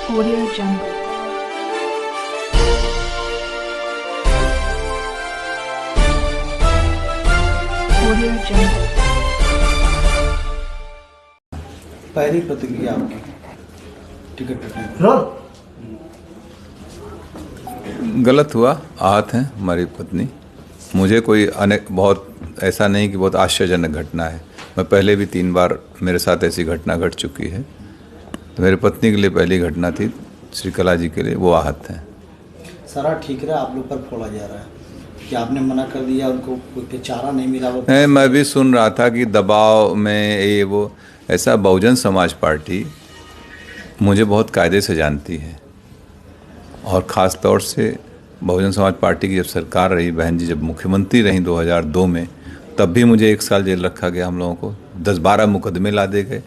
Audio Jungle. Audio Jungle. पहली प्रतिक्रिया आपकी टिकट कटने गलत हुआ। आहत हैं हमारी पत्नी। मुझे कोई बहुत ऐसा नहीं कि बहुत आश्चर्यजनक घटना है। मैं पहले भी 3 बार मेरे साथ ऐसी घटना घट चुकी है। तो मेरी पत्नी के लिए पहली घटना थी, श्रीकला जी के लिए वो आहत हैं। सारा ठीक रहा, आप लोग पर फोड़ा जा रहा है कि आपने मना कर दिया, उनको कोई चारा नहीं मिला। वो नहीं, मैं भी सुन रहा था कि दबाव में ये वो ऐसा। बहुजन समाज पार्टी मुझे बहुत कायदे से जानती है और ख़ास तौर से बहुजन समाज पार्टी की जब सरकार रही, बहन जी जब मुख्यमंत्री रहीं 2002 में, तब भी मुझे 1 साल जेल रखा गया। हम लोगों को 10-12 मुकदमे ला दे गए।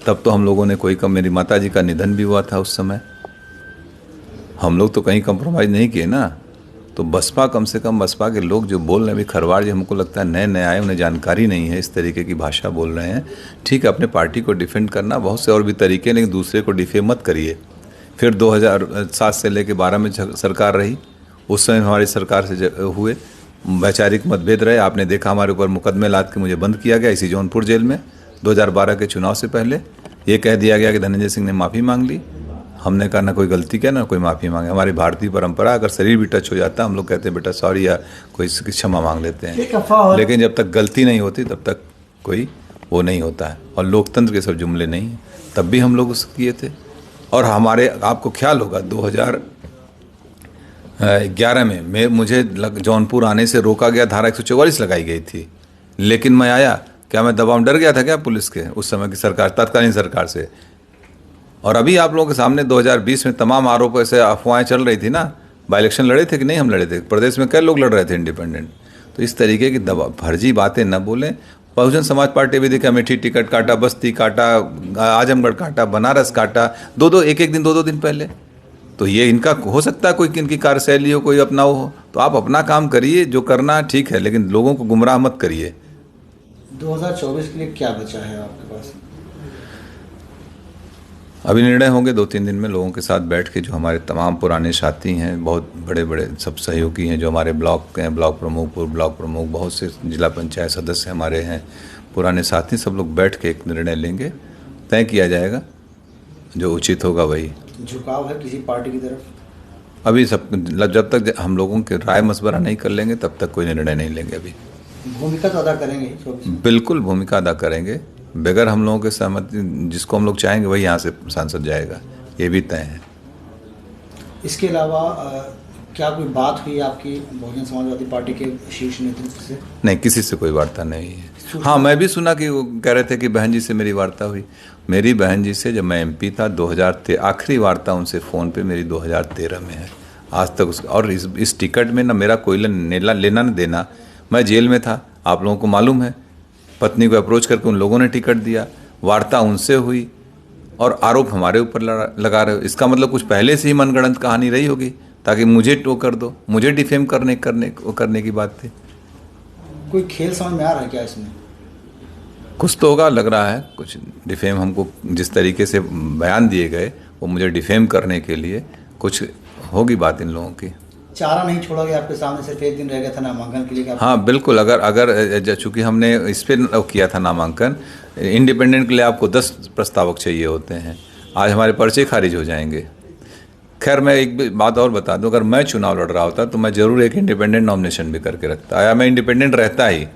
तब तो हम लोगों ने कोई कम, मेरी माता जी का निधन भी हुआ था उस समय। हम लोग तो कहीं कंप्रोमाइज़ नहीं किए ना। तो बसपा, कम से कम बसपा के लोग जो बोल रहे हैं, अभी खरवाड़ जी हमको लगता है नए नए आए, उन्हें जानकारी नहीं है, इस तरीके की भाषा बोल रहे हैं। ठीक है, अपने पार्टी को डिफेंड करना बहुत से और भी तरीके हैं, लेकिन दूसरे को डिफेम मत करिए। फिर 2007 से लेकर 12 में सरकार रही, उस समय हमारी सरकार से हुए वैचारिक मतभेद रहे। आपने देखा हमारे ऊपर मुकदमे लाद के मुझे बंद किया गया इसी जौनपुर जेल में। 2012 के चुनाव से पहले ये कह दिया गया कि धनंजय सिंह ने माफ़ी मांग ली। हमने कहा ना कोई गलती किया ना कोई माफ़ी मांगे। हमारी भारतीय परंपरा, अगर शरीर भी टच हो जाता है हम लोग कहते हैं बेटा सॉरी, या कोई क्षमा मांग लेते हैं। लेकिन जब तक गलती नहीं होती तब तक कोई वो नहीं होता है। और लोकतंत्र के सब जुमले नहीं हैं। तब भी हम लोग उसको किए थे। और हमारे, आपको ख्याल होगा 2011 में मुझे जौनपुर आने से रोका गया, धारा 144 लगाई गई थी। लेकिन मैं आया। क्या मैं दबाव डर गया था क्या पुलिस के उस समय की सरकार, तत्कालीन सरकार से? और अभी आप लोगों के सामने 2020 में तमाम आरोप, ऐसे अफवाहें चल रही थी ना। बाई इलेक्शन लड़े थे कि नहीं हम लड़े थे? प्रदेश में कई लोग लड़ रहे थे इंडिपेंडेंट। तो इस तरीके की फर्जी बातें न बोलें। बहुजन समाज पार्टी भी देखा, अमेठी टिकट काटा, बस्ती काटा, आजमगढ़ काटा, बनारस काटा, एक दिन 2 दिन पहले। तो ये इनका हो सकता है कोई इनकी कार्यशैली हो, कोई अपना हो। तो आप अपना काम करिए, जो करना ठीक है, लेकिन लोगों को गुमराह मत करिए। 2024 के लिए क्या बचा है आपके पास? अभी निर्णय होंगे 2-3 दिन में लोगों के साथ बैठ के। जो हमारे तमाम पुराने साथी हैं, बहुत बड़े बड़े सब सहयोगी हैं, जो हमारे ब्लॉक के हैं, ब्लॉक प्रमुख, पूर्व ब्लॉक प्रमुख, बहुत से जिला पंचायत सदस्य हमारे हैं, पुराने साथी, सब लोग बैठ के एक निर्णय लेंगे। तय किया जाएगा, जो उचित होगा वही। झुकाव है किसी पार्टी की तरफ? अभी सब, जब तक हम लोगों के राय मशवरा नहीं कर लेंगे तब तक कोई निर्णय नहीं लेंगे। अभी भूमिका तो अदा करेंगे? बिल्कुल भूमिका अदा करेंगे। बगैर हम लोगों के सहमति, जिसको हम लोग चाहेंगे वही यहाँ से सांसद जाएगा, ये भी तय है। इसके अलावा क्या कोई बात हुई आपकी बहुजन समाजवादी पार्टी के शीर्ष नेतृत्व से? नहीं, किसी से कोई वार्ता नहीं है। हाँ, मैं भी सुना कि वो कह रहे थे कि बहन जी से मेरी वार्ता हुई। मेरी बहन जी से जब मैं MP था 2013, आखिरी वार्ता उनसे फ़ोन पे मेरी 2013 में है। आज तक और इस टिकट में ना मेरा कोई लेना न देना। मैं जेल में था, आप लोगों को मालूम है। पत्नी को अप्रोच करके उन लोगों ने टिकट दिया, वार्ता उनसे हुई, और आरोप हमारे ऊपर लगा रहे हो। इसका मतलब कुछ पहले से ही मनगढ़ंत कहानी रही होगी, ताकि मुझे टो कर दो, मुझे डिफेम करने की बात थी। कोई खेल समझ में आ रहा है क्या इसमें? कुछ तो होगा, लग रहा है कुछ डिफेम। हमको जिस तरीके से बयान दिए गए वो मुझे डिफेम करने के लिए कुछ होगी बात इन लोगों की। चारा नहीं छोड़ा गया आपके सामने, सिर्फ 1 दिन रह गया था नामांकन के लिए? हाँ बिल्कुल। अगर चूँकि हमने इस पर किया था नामांकन, इंडिपेंडेंट के लिए आपको 10 प्रस्तावक चाहिए होते हैं। आज हमारे पर्चे खारिज हो जाएंगे। खैर, मैं एक बात और बता दूं, अगर मैं चुनाव लड़ रहा होता तो मैं ज़रूर एक इंडिपेंडेंट नॉमिनेशन भी करके रखता। या मैं इंडिपेंडेंट रहता ही,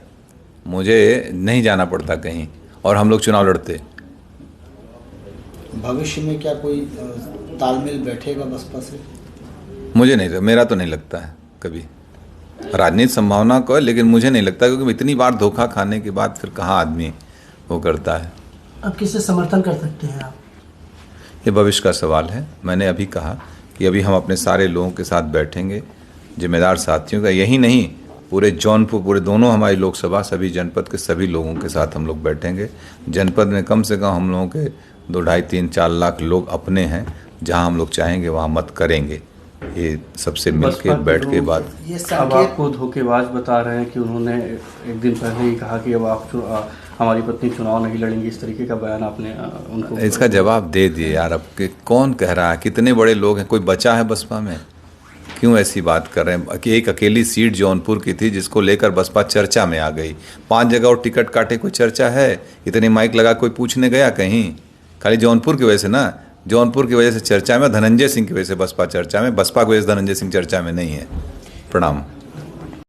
मुझे नहीं जाना पड़ता कहीं, और हम लोग चुनाव लड़ते। भविष्य में क्या कोई तालमेल बैठेगा बसपा से? मुझे नहीं, मेरा तो नहीं लगता है कभी। राजनीति संभावना को है, लेकिन मुझे नहीं लगता, क्योंकि इतनी बार धोखा खाने के बाद फिर कहाँ आदमी वो करता है। अब किससे समर्थन कर सकते हैं आप? ये भविष्य का सवाल है। मैंने अभी कहा कि अभी हम अपने सारे लोगों के साथ बैठेंगे, जिम्मेदार साथियों का, यही नहीं पूरे जौनपुर, पूरे दोनों हमारी लोकसभा, सभी जनपद के सभी लोगों के साथ हम लोग बैठेंगे। जनपद में कम से कम हम लोगों के 2, 2.5, 3, 4 लाख लोग अपने हैं। जहां हम लोग चाहेंगे वहां मत करेंगे। ये सबसे मिलके बैठ के बात। अब आपको धोखेबाज बता रहे हैं कि उन्होंने एक दिन पहले ही कहा कि अब हमारी पत्नी चुनाव नहीं लड़ेंगी, इस तरीके का बयान आपने उनको इसका जवाब दे दिए यार। अब कौन कह रहा है? कितने बड़े लोग हैं? कोई बचा है बसपा में? क्यों ऐसी बात कर रहे हैं कि एक अकेली सीट जौनपुर की थी जिसको लेकर बसपा चर्चा में आ गई। 5 जगह और टिकट काटे, कोई चर्चा है? इतनी माइक लगा कोई पूछने गया कहीं? खाली जौनपुर की वजह से ना, जौनपुर की वजह से चर्चा में, धनंजय सिंह की वजह से बसपा चर्चा में, बसपा की वजह से धनंजय सिंह चर्चा में नहीं है। प्रणाम।